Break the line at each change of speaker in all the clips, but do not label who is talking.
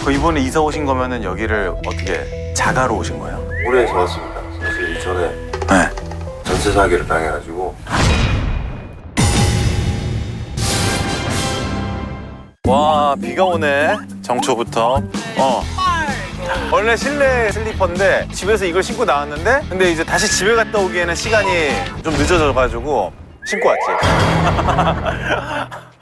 그 이번에 이사 오신 거면은 여기를 어떻게 자가로 오신 거예요?
올해에서 왔습니다. 사실 이전에
네.
전세 사기를 당해가지고.
와, 비가 오네. 정초부터. 원래 실내 슬리퍼인데 집에서 이걸 신고 나왔는데 근데 이제 다시 집에 갔다 오기에는 시간이 좀 늦어져가지고 신고 왔지.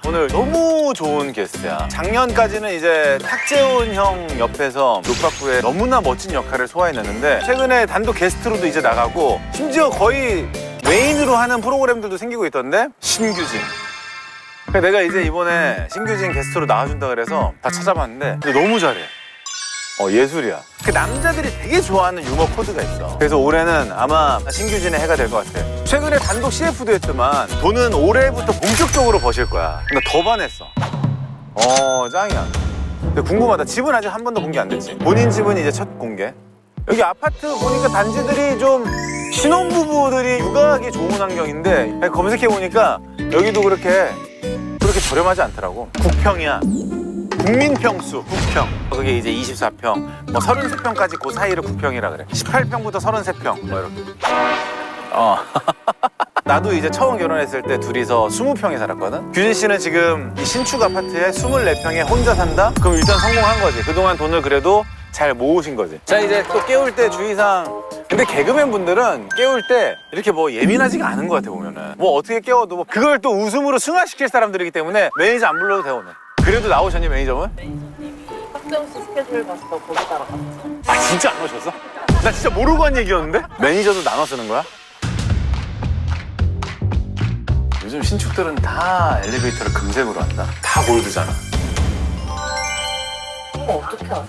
오늘 너무 좋은 게스트야. 작년까지는 이제 탁재훈 형 옆에서 노빠꾸의 너무나 멋진 역할을 소화해냈는데 최근에 단독 게스트로도 이제 나가고 심지어 거의 메인으로 하는 프로그램들도 생기고 있던데 신규진. 내가 이제 이번에 신규진 게스트로 나와준다 그래서 다 찾아봤는데 근데 너무 잘해. 예술이야. 그 남자들이 되게 좋아하는 유머 코드가 있어. 그래서 올해는 아마 신규진의 해가 될 것 같아. 최근에 단독 CF도 했지만 돈은 올해부터 본격적으로 버실 거야. 나 더 반했어. 짱이야. 근데 궁금하다. 집은 아직 한 번도 공개 안 됐지? 본인 집은 이제 첫 공개. 여기 아파트 보니까 단지들이 좀 신혼부부들이 육아하기 좋은 환경인데 검색해보니까 여기도 그렇게 저렴하지 않더라고. 국평이야. 국민평수, 국평. 그게 이제 24평, 뭐 33평까지 그 사이를 국평이라 그래. 18평부터 33평, 뭐 이렇게. 나도 이제 처음 결혼했을 때 둘이서 20평에 살았거든? 규진 씨는 지금 이 신축 아파트에 24평에 혼자 산다? 그럼 일단 성공한 거지. 그동안 돈을 그래도 잘 모으신 거지. 자, 이제 또 깨울 때 주의사항. 근데 개그맨 분들은 깨울 때 이렇게 뭐 예민하지가 않은 것 같아, 보면은. 뭐 어떻게 깨워도 뭐 그걸 또 웃음으로 승화시킬 사람들이기 때문에 매니저 안 불러도 돼, 오늘. 그래도 나오셨니, 매니저분?
매니저님이 박정우 씨 스케줄 봤어. 거기 따라갔어.
아, 진짜 안 오셨어? 나 진짜 모르고 한 얘기였는데? 매니저도 나눠 쓰는 거야? 요즘 신축들은 다 엘리베이터를 금색으로 한다? 다 골드잖아.
어떻게 아세요?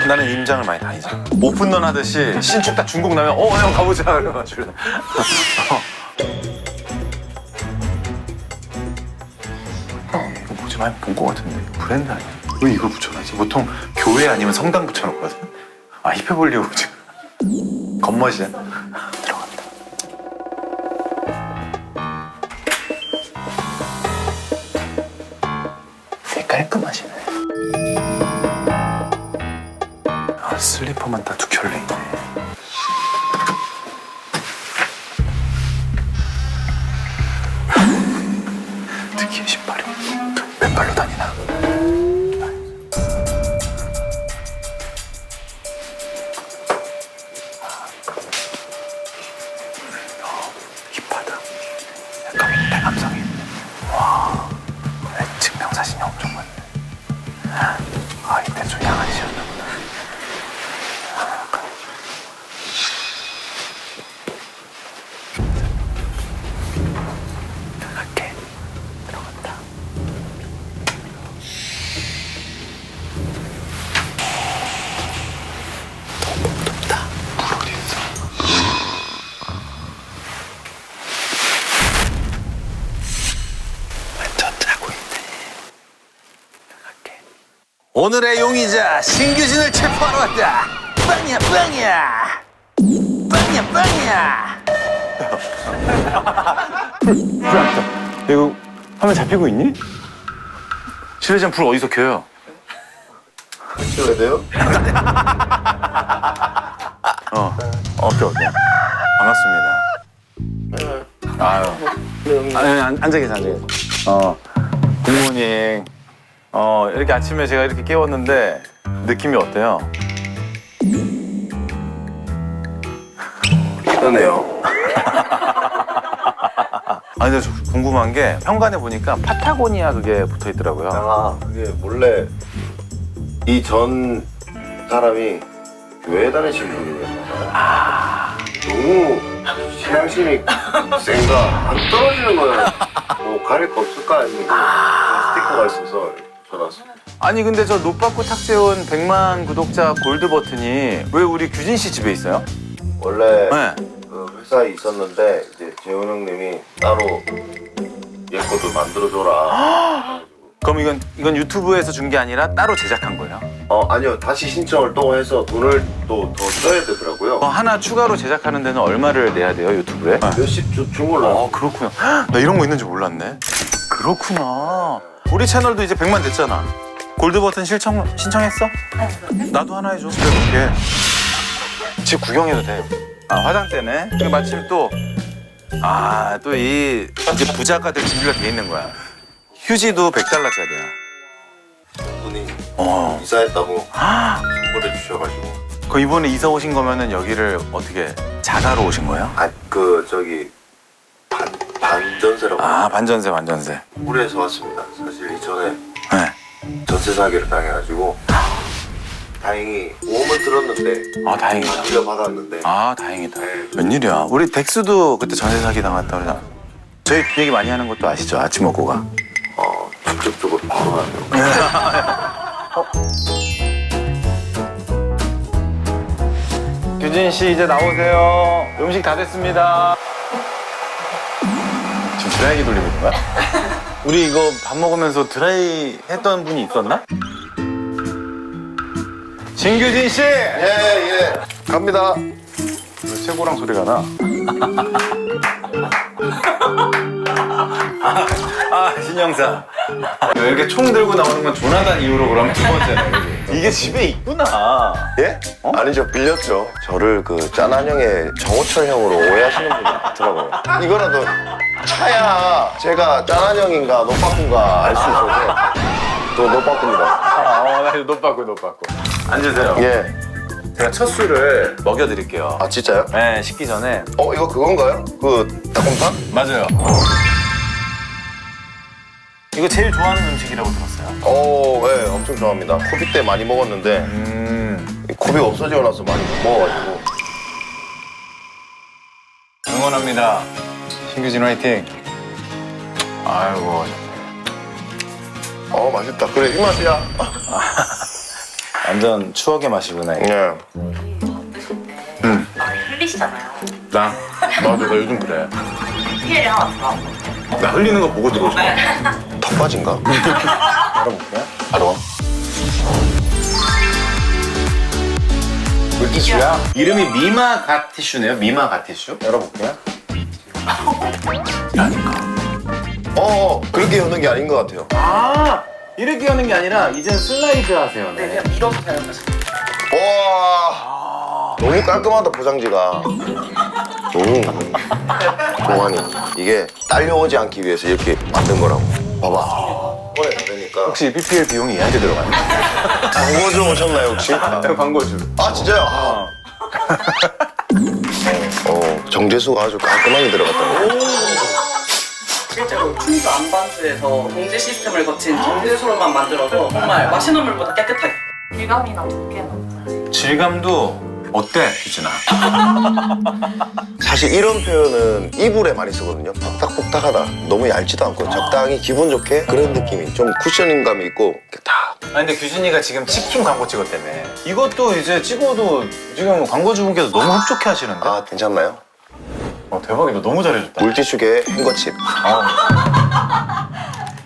나는 임장을 많이 다니잖아. 오픈런 하듯이 신축 딱 중국 나면 형 가보자 그래가지고. 이거 뭐지? 많이 본 거 같은데 브랜드 아니야? 왜 이걸 붙여놨지? 보통 교회 아니면 성당 붙여놓거든? 힙해 보려고 지금 겉멋이야. 들어간다. 되게 깔끔하시네. 슬리퍼만 다 두 켤레 있네. 특이한 신발이. 맨발로 다니나? 힙하다. 약간 대감성이 있네. 와, 증명사진이 엄청 많네. 이때 좀 양아치 였나 보다. 들어갈게. 들어간다. 너무 덥다. 물 어디 있어? 완전 자고 있네. 들어갈게. 오늘의 용의자 신규진을 체포하러 왔다. 빵이야 빵이야. 빵이야 빵이야. 이거 화면 잡히고 있니? 실내장 불 어디서 켜요?
찍어야 돼요?
오케이. 반갑습니다. 아유. 앉아 계세요. 굿모닝. 이렇게 아침에 제가 이렇게 깨웠는데 느낌이 어때요?
편해요.
근데 저 궁금한 게 현관에 보니까 파타고니아 그게 붙어 있더라고요.
그게 원래 이 전 사람이 교회 다니시는 분이었나. 너무 신앙심이 센가 안 떨어지는 거야. 뭐 가릴 거 없을까 했는데 스티커가 있어서 전화왔어.
아니 근데 저 노빠꾸 탁재훈 100만 구독자 골드 버튼이 왜 우리 규진 씨 집에 있어요?
원래
네.
그 회사에 있었는데 이제 재훈 형님이 따로 얘 것도 만들어줘라.
그럼 이건 유튜브에서 준 게 아니라 따로 제작한 거예요?
아니요, 다시 신청을 또 해서 돈을 또 더 써야 되더라고요.
하나 추가로 제작하는 데는 얼마를 내야 돼요, 유튜브에?
몇십 준 걸로.
그렇구나. 나 이런 거 있는지 몰랐네. 그렇구나. 우리 채널도 이제 100만 됐잖아. 골드 버튼 신청했어? 나도 하나 해줘. 집에 볼게. 집 구경해도 돼. 아, 화장대네. 근데 마침 또 이 이제 부자가들 준비가 돼 있는 거야. 휴지도 $100짜리야.
분이
어.
이사했다고 선물해 주셔가지고.
그 이번에 이사 오신 거면은 여기를 어떻게 자가로 오신 거예요?
저기 반전세라고.
반전세.
울에서 왔습니다. 사실 이전에
네.
전세 사기를 당해가지고 다행히 보험을 들었는데
다행이다.
물려받았는데.
다행이다. 웬일이야. 우리 덱스도 그때 전세 사기 당했다 그러잖아. 저희 얘기 많이 하는 것도 아시죠? 아침 먹고가.
직접적으로 바로 하네요.
규진 씨 이제 나오세요. 음식 다 됐습니다. 지금 드라이기 돌리고 있는 거야? 우리 이거 밥 먹으면서 드라이 했던 분이 있었나? 진규진 씨!
예. 갑니다.
최고랑 소리가 나. 신영사. 이렇게 총 들고 나오는 건 조나단 이후로 그러면 두 번째네. 그지? 이게 집에 있구나.
예? 아니죠, 빌렸죠. 저를 그 짠한형의 정호철 형으로 오해하시는 분이 많더라고요. 이거라도 차야 제가 짠한형인가 노빠꾸인가 알 수 있어서 또 노빠꾸입니다.
나 이거 못 받고. 앉으세요.
예.
제가 첫 술을 먹여드릴게요.
아 진짜요?
네, 식기 전에.
이거 그건가요? 그 닭곰탕?
맞아요. 이거 제일 좋아하는 음식이라고 들었어요.
예, 엄청 좋아합니다. 코비 때 많이 먹었는데 이 코비가 없어지고 나서 많이 못 먹어가지고.
응원합니다. 신규진 화이팅. 아이고.
맛있다. 그래, 이 맛이야.
완전 추억의 맛이구나. 이게.
예.
흘리시잖아요.
나도 요즘 그래.
피해를 하나 들어.
나 흘리는 거 보고 들어오죠.
턱받인가?
알아볼게요.
알아.
물티슈야? 이름이 미마 갓티슈네요. 미마 갓티슈. 열어볼게요.
그렇게 여는 게 아닌 것 같아요.
이렇게 여는 게 아니라 이젠 슬라이드 하세요.
네, 그냥 밀어서 되는 거죠.
와, 너무 깔끔하다 포장지가. 동환이 이게 딸려오지 않기 위해서 이렇게 만든 거라고. 봐봐. 꺼내 다 되니까.
혹시 PPL 비용이 얘한테 들어갔나?
광고주 오셨나요 혹시?
광고주.
진짜요? 정제수가 아주 깔끔하게 들어갔다고.
실제로 충주 안반수에서 공제 시스템을 거친 정제수로만 만들어서 정말 마시는 물보다 깨끗하게.
질감이나 두께는
질감도 어때, 규진아?
사실 이런 표현은 이불에 많이 쓰거든요. 폭닥폭닥하다. 너무 얇지도 않고 적당히 기분 좋게 그런 느낌이 좀 쿠셔닝감이 있고 이렇게 딱.
근데 규진이가 지금 치킨 광고 찍었다며. 이것도 이제 찍어도 지금 광고주분께서 너무 흡족해 하시는데?
괜찮나요?
대박이다. 너무 잘해줬다.
물티슈계 행거칩.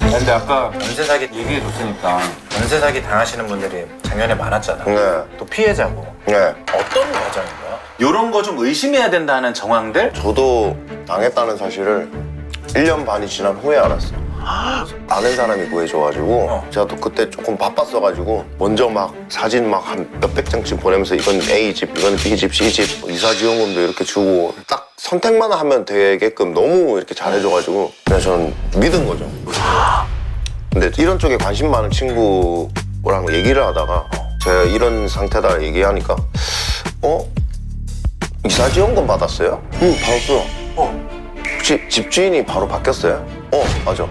근데 아까 전세 사기 얘기해줬으니까 전세 사기 당하시는 분들이 작년에 많았잖아.
네.
또 피해자고.
네.
어떤 과정인가요? 이런 거 좀 의심해야 된다는 정황들?
저도 당했다는 사실을 1년 반이 지난 후에 알았어요. 아는 사람이 구해줘가지고 제가 또 그때 조금 바빴어가지고 먼저 막 사진 막 한 몇백 장씩 보내면서 이건 A집, 이건 B집, C집 이사지원금도 이렇게 주고 딱 선택만 하면 되게끔 너무 이렇게 잘해줘가지고 그냥 저는 믿은 거죠. 근데 이런 쪽에 관심 많은 친구랑 얘기를 하다가 제가 이런 상태다 얘기하니까 이사지원금 받았어요? 응, 받았어. 혹시 집주인이 바로 바뀌었어요? 맞아.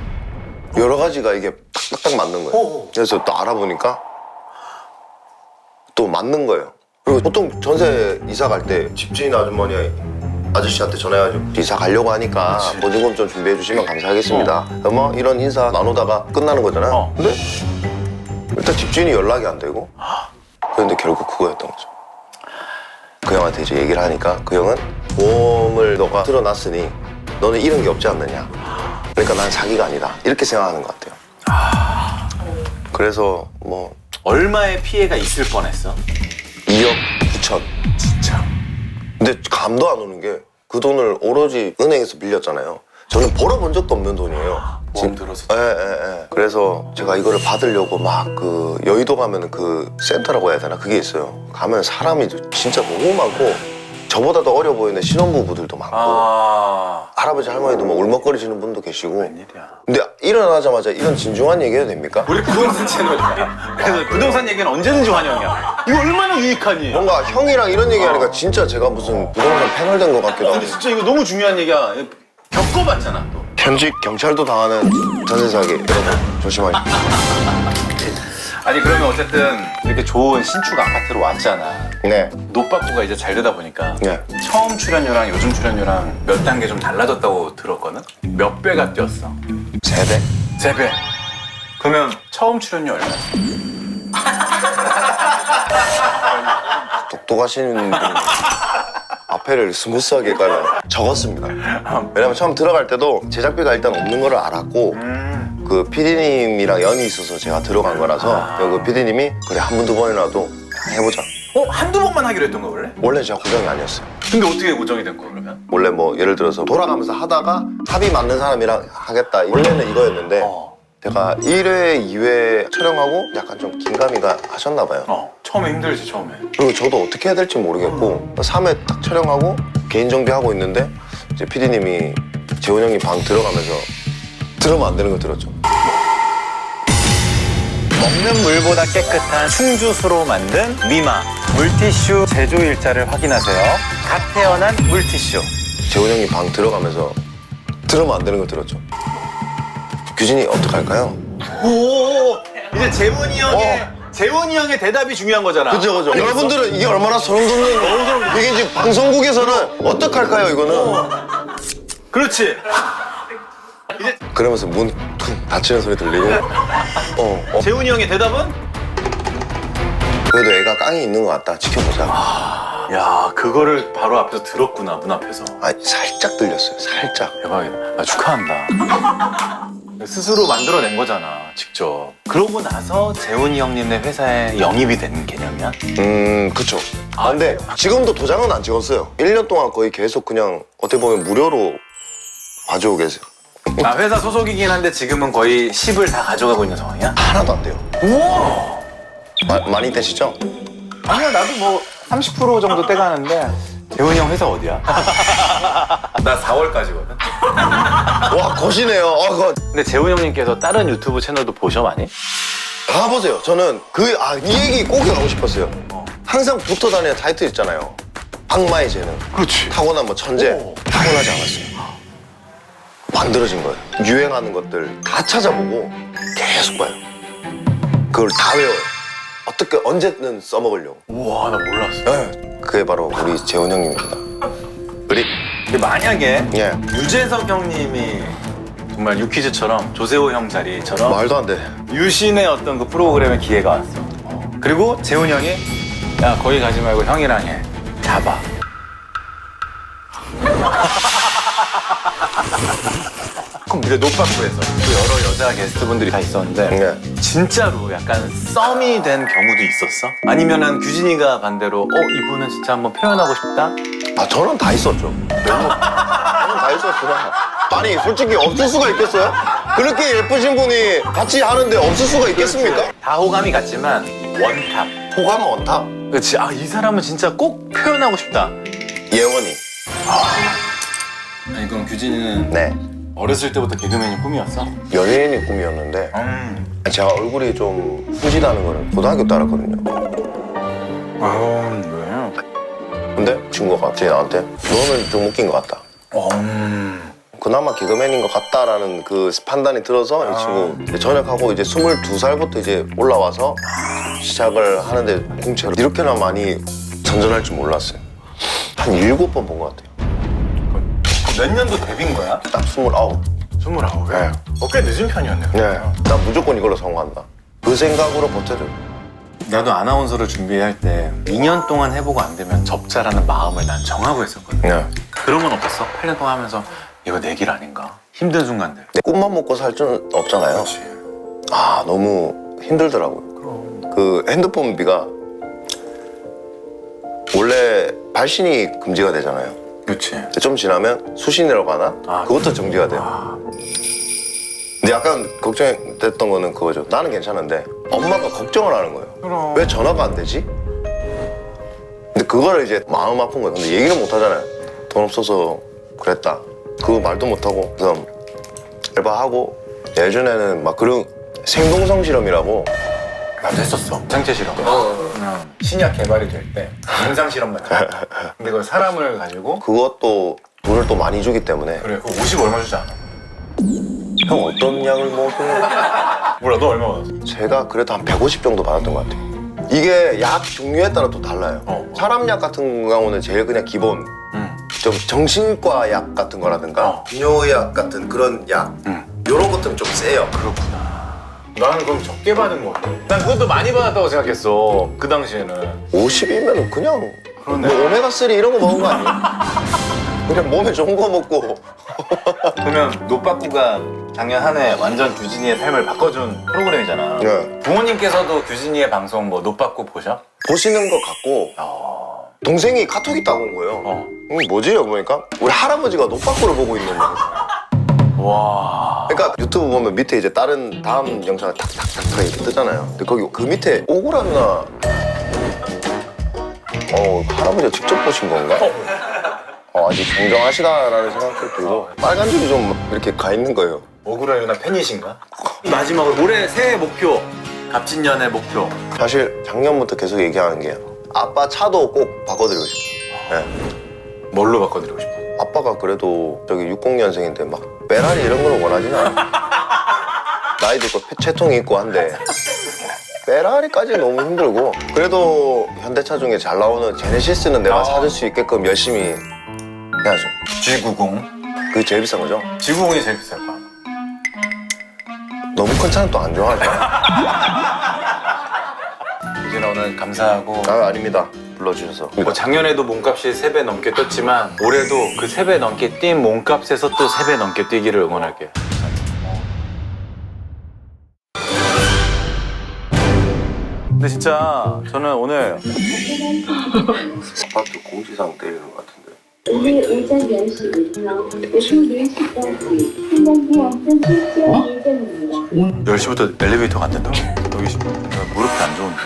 여러 가지가 이게 딱딱 맞는 거예요. 그래서 또 알아보니까 또 맞는 거예요. 그리고 보통 전세 이사 갈 때 집주인 아저씨한테 전화해가지고 이사 가려고 하니까 보증금 좀 준비해 주시면 감사하겠습니다. 이런 인사 나누다가 끝나는 거잖아요. 근데 일단 집주인이 연락이 안 되고 그런데 결국 그거였던 거죠. 그 형한테 이제 얘기를 하니까 그 형은 보험을 너가 틀어놨으니 너는 잃은 게 없지 않느냐. 그러니까 난 사기가 아니다. 이렇게 생각하는 것 같아요. 그래서
얼마의 피해가 있을 뻔했어?
2억 9천.
진짜.
근데 감도 안 오는 게 그 돈을 오로지 은행에서 빌렸잖아요. 저는 벌어본 적도 없는 돈이에요.
모험 들어서.
예. 그래서 제가 이거를 받으려고 막 그 여의도 가면 그 센터라고 해야 되나 그게 있어요. 가면 사람이 진짜 너무 많고 저보다도 어려 보이는 신혼부부들도 많고 할아버지 할머니도 뭐 울먹거리시는 분도 계시고.
웬일이야.
근데 일어나자마자 이런 진중한 얘기 해도 됩니까?
우리 부동산 채널이야. 그래서 부동산 얘기는 언제든지 환영이야. 이거 얼마나 유익하니?
뭔가 형이랑 이런 얘기하니까 진짜 제가 무슨 부동산 패널 된 것 같기도 하고.
근데 진짜 이거 너무 중요한 얘기야. 겪어봤잖아 또.
현직 경찰도 당하는 전세 사기 여러분 조심하십시오.
아니 그러면 어쨌든 이렇게 좋은 신축 아파트로 왔잖아.
네.
노빠꾸가 이제 잘 되다 보니까
네.
처음 출연료랑 요즘 출연료랑 몇 단계 좀 달라졌다고 들었거든? 몇 배가 뛰었어?
3배?
3배. 그러면 처음 출연료 얼마야?
똑똑하신 분이 앞에를 스무스하게 깔아 적었습니다. 왜냐면 처음 들어갈 때도 제작비가 일단 없는 걸 알았고 그 PD님이랑 연이 있어서 제가 들어간 거라서 그 PD님이 그래 한 번 두 번이라도 해보자.
한두 번만 하기로 했던 거 원래?
원래 제가 고정이 아니었어요.
근데 어떻게 고정이 된 거 그러면?
원래 뭐 예를 들어서 돌아가면서 하다가 합이 맞는 사람이랑 하겠다. 원래는 이거였는데 제가 1회, 2회 촬영하고 약간 좀 긴가민가 하셨나 봐요.
처음에 힘들지 처음에.
그리고 저도 어떻게 해야 될지 모르겠고 3회 딱 촬영하고 개인 정비하고 있는데 이제 PD님이 재훈 형이 방 들어가면서 들으면 안 되는 거 들었죠.
먹는 물보다 깨끗한 충주수로 만든 미마 물티슈 제조 일자를 확인하세요. 갓 태어난 물티슈.
재훈 형이 방 들어가면서 들으면 안 되는 거 들었죠. 규진이 어떡할까요?
오, 이제 재훈이 형의 대답이 중요한 거잖아.
그죠. 여러분들은 이게 얼마나 소름 돋는 이게 지금 방송국에서는 어떡할까요 이거는.
그렇지. 이제
그러면서 문 퉁 닫히는 소리 들리고
재훈이 형의 대답은?
그래도 애가 깡이 있는 것 같다. 지켜보자.
야, 그거를 바로 앞에서 들었구나, 문 앞에서.
살짝 들렸어요. 살짝.
대박이다. 축하한다. 스스로 만들어낸 거잖아, 직접. 그러고 나서 재훈이 형님네 회사에 영입이 된 개념이야?
그쵸. 근데 지금도 도장은 안 찍었어요. 1년 동안 거의 계속 그냥 어떻게 보면 무료로 봐주고 계세요.
회사 소속이긴 한데 지금은 거의 10을 다 가져가고 있는 상황이야?
하나도 안 돼요.
우와!
많이 떼시죠?
아니야, 나도 뭐 30% 정도 떼가는데. 재훈이 형 회사 어디야? 나 4월까지거든.
와 거시네요.
근데 재훈 형님께서 다른 유튜브 채널도 보셔 많이?
다 보세요. 저는 이 얘기 꼭 하고 싶었어요. 항상 붙어 다니는 타이틀 있잖아요. 악마의 재능.
그렇지.
타고난 뭐 천재. 타고나지 않았어요. 만들어진 거예요. 유행하는 것들 다 찾아보고 계속 봐요. 그걸 다 외워요. 어떻게 언제든 써먹으려고.
우와, 나 몰랐어.
네. 그게 바로 우리 재훈 형님입니다.
근데 만약에
예.
유재석 형님이 정말 유퀴즈처럼 조세호 형 자리처럼
말도 안 돼.
유신의 어떤 그 프로그램에 기회가 왔어. 그리고 재훈 형이 야, 거기 가지 말고 형이랑 해. 잡아. 그럼 이제 노빠꾸에서 또 여러 여자 게스트분들이 다 있었는데
네.
진짜로 약간 썸이 된 경우도 있었어? 아니면은 규진이가 반대로 이분은 진짜 한번 표현하고 싶다?
저는 다 있었죠. 저는 다 있었구나. 아니 솔직히 없을 수가 있겠어요? 그렇게 예쁘신 분이 같이 하는데 없을 수가 있겠습니까?
다 호감이 같지만 원탑.
호감은 원탑.
그렇지. 이 사람은 진짜 꼭 표현하고 싶다.
예원이.
아니 그럼 규진이는
네.
어렸을 때부터 개그맨이 꿈이었어?
연예인이 꿈이었는데 제가 얼굴이 좀 후지다는 거를 고등학교 때 알았거든요.
왜?
근데 친구가 갑자기 나한테 너는 좀 웃긴 것 같다. 그나마 개그맨인 것 같다라는 그 판단이 들어서 이 친구 전역하고 이제 22살부터 이제 올라와서 시작을 하는데 공채로 이렇게나 많이 전전할 줄 몰랐어요. 한 7번 본 것 같아요.
몇 년도 데뷔인 거야?
딱 29.
29에?
네.
꽤 늦은 편이었네.
네. 나 무조건 이걸로 성공한다. 그 생각으로 버텨줘요.
나도 아나운서를 준비할 때 2년 동안 해보고 안 되면 접자라는 마음을 난 정하고 했었거든.
네.
그런 건 없었어? 8년 동안 하면서 이거 내 길 아닌가? 힘든 순간들.
내 꿈만 먹고 살 수는 없잖아요.
그렇지.
너무 힘들더라고요.
그럼.
그 핸드폰비가 원래 발신이 금지가 되잖아요.
그렇지.
근데 좀 지나면 수신이라고 하나?
아,
그것도 정지가 돼요. 근데 약간 걱정됐던 거는 그거죠. 나는 괜찮은데 엄마가 걱정을 하는 거예요.
그럼.
왜 전화가 안 되지? 근데 그거를 이제 마음 아픈 거예요. 근데 얘기를 못 하잖아요. 돈 없어서 그랬다. 그거 말도 못 하고. 그래서 알바하고 예전에는 막 그런 생동성 실험이라고
나도 했었어. 생체 실험. 신약 개발이 될 때 임상 실험 같은 거. 근데 그걸 사람을 가지고
그것도 돈을 또 많이 주기 때문에
그래. 그거 50 얼마 주지 않아?
형 어떤 약을 먹으면
몰라. 너 얼마 받았어?
제가 그래도 한 150 정도 받았던 것 같아요. 이게 약 종류에 따라 또 달라요. 사람 약 같은 경우는 제일 그냥 기본 좀 정신과 약 같은 거라든가 비뇨약 같은 그런 약 이런 것들은 좀 세요.
그렇구나. 나는 그럼 적게 받은 거 같아. 난 그것도 많이 받았다고 생각했어. 그 당시에는.
50이면 그냥
그러네.
뭐 오메가3 이런 거 먹은 거 아니에요? 그냥 몸에 좋은 거 먹고
그러면 노빠꾸가 작년 한 해 완전 규진이의 삶을 바꿔준 프로그램이잖아.
네.
부모님께서도 규진이의 방송 뭐 노빠꾸 보셔?
보시는 것 같고 동생이 카톡이 따고 온 거예요. 뭐지? 보니까 우리 할아버지가 노빠꾸를 보고 있는 거예요.
와.
그러니까 유튜브 보면 밑에 이제 다른 다음 영상을 탁탁탁탁 이렇게 뜨잖아요. 근데 거기 그 밑에 오구라 누나 할아버지가 직접 보신 건가? 아직 정정하시다라는 생각도 들고 빨간 줄이 좀 이렇게 가 있는 거예요.
오구라 유나 팬이신가? 마지막으로 올해 새해 목표. 갑진년의 목표.
사실 작년부터 계속 얘기하는 게 아빠 차도 꼭 바꿔드리고 싶어요. 네.
뭘로 바꿔드리고 싶어?
아빠가 그래도 저기 60년생인데 막 페라리 이런 걸 원하지는 않아요. 나이도 있고 채통이 있고 한데 페라리까지는 너무 힘들고 그래도 현대차 중에 잘 나오는 제네시스는 내가 사줄 수 있게끔 열심히 해야죠.
G90.
그게 제일 비싼 거죠?
G90이 제일 비쌀 거야.
너무 큰 차는 또 안 좋아하죠.
규진아 오늘 감사하고.
아닙니다. 불러주셔서.
뭐 작년에도 몸값이 3배 넘게 뛰었지만 올해도 그 3배 넘게 뛴 몸값에서 또 3배 넘게 뛰기를 응원할게요. 근데 진짜 저는 오늘
아파트 공지사항 때리는 것 같은데.
오늘 오전 10시부터 오후 4시까지 횡단보안전 실시할 예정입니다.
10시부터 엘리베이터가 안 된다고? 여기 무릎이 안 좋은데?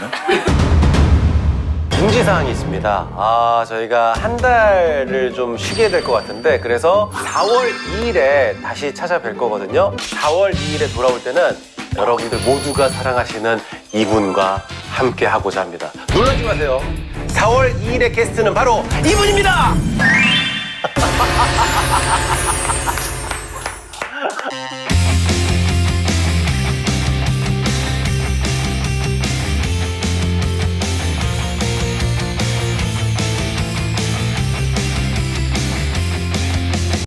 공지사항이 있습니다. 저희가 한 달을 좀 쉬게 될 것 같은데 그래서 4월 2일에 다시 찾아뵐 거거든요. 4월 2일에 돌아올 때는 여러분들 모두가 사랑하시는 이분과 함께 하고자 합니다. 놀라지 마세요. 4월 2일의 게스트는 바로 이분입니다!